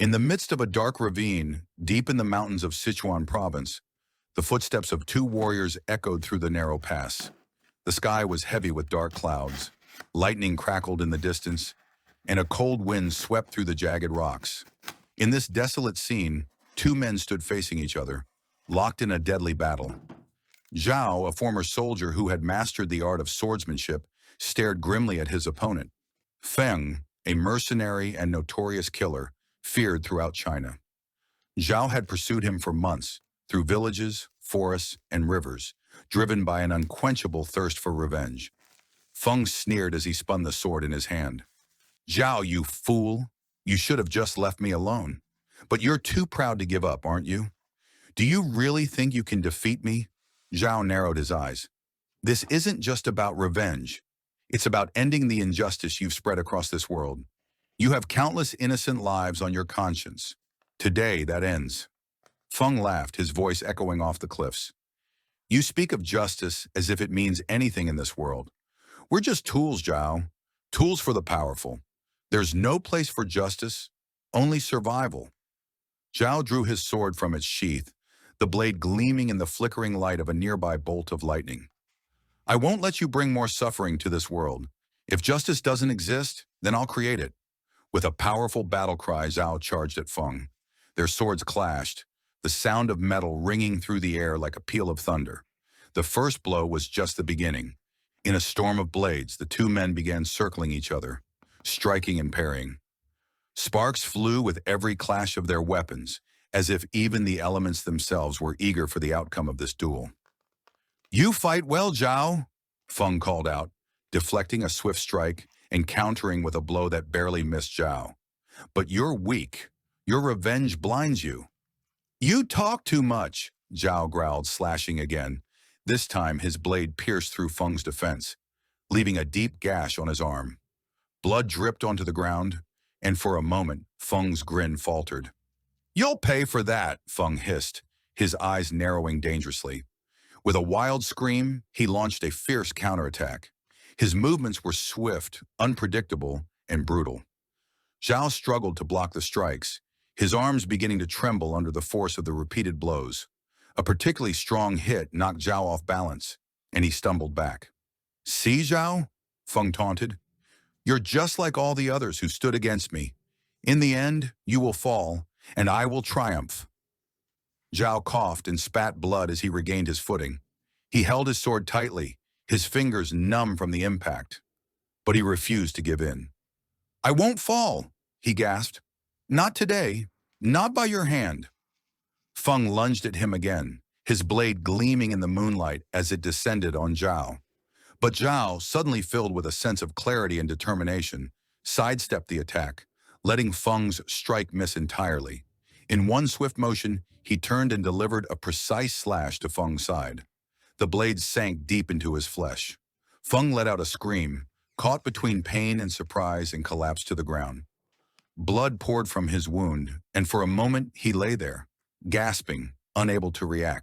In the midst of a dark ravine, deep in the mountains of Sichuan province, the footsteps of two warriors echoed through the narrow pass. The sky was heavy with dark clouds, lightning crackled in the distance, and a cold wind swept through the jagged rocks. In this desolate scene, two men stood facing each other, locked in a deadly battle. Zhao, a former soldier who had mastered the art of swordsmanship, stared grimly at his opponent. Feng, a mercenary and notorious killer, feared throughout China. Zhao had pursued him for months, through villages, forests, and rivers, driven by an unquenchable thirst for revenge. Feng sneered as he spun the sword in his hand. "Zhao, you fool! You should have just left me alone. But you're too proud to give up, aren't you? Do you really think you can defeat me?" Zhao narrowed his eyes. "This isn't just about revenge. It's about ending the injustice you've spread across this world. You have countless innocent lives on your conscience. Today, that ends." Feng laughed, his voice echoing off the cliffs. "You speak of justice as if it means anything in this world. We're just tools, Zhao. Tools for the powerful. There's no place for justice, only survival." Zhao drew his sword from its sheath, the blade gleaming in the flickering light of a nearby bolt of lightning. "I won't let you bring more suffering to this world. If justice doesn't exist, then I'll create it." With a powerful battle cry, Zhao charged at Feng. Their swords clashed, the sound of metal ringing through the air like a peal of thunder. The first blow was just the beginning. In a storm of blades, the two men began circling each other, striking and parrying. Sparks flew with every clash of their weapons, as if even the elements themselves were eager for the outcome of this duel. "You fight well, Zhao," Feng called out, deflecting a swift strike and countering with a blow that barely missed Zhao. "But you're weak. Your revenge blinds you." "You talk too much," Zhao growled, slashing again. This time his blade pierced through Feng's defense, leaving a deep gash on his arm. Blood dripped onto the ground, and for a moment, Feng's grin faltered. "You'll pay for that," Feng hissed, his eyes narrowing dangerously. With a wild scream, he launched a fierce counterattack. His movements were swift, unpredictable, and brutal. Zhao struggled to block the strikes, his arms beginning to tremble under the force of the repeated blows. A particularly strong hit knocked Zhao off balance, and he stumbled back. "See, Zhao?" Feng taunted. "You're just like all the others who stood against me. In the end, you will fall, and I will triumph." Zhao coughed and spat blood as he regained his footing. He held his sword tightly, his fingers numb from the impact. But he refused to give in. "I won't fall," he gasped. "Not today. Not by your hand." Feng lunged at him again, his blade gleaming in the moonlight as it descended on Zhao. But Zhao, suddenly filled with a sense of clarity and determination, sidestepped the attack, letting Feng's strike miss entirely. In one swift motion, he turned and delivered a precise slash to Feng's side. The blade sank deep into his flesh. Feng let out a scream, caught between pain and surprise, and collapsed to the ground. Blood poured from his wound, and for a moment he lay there, gasping, unable to react.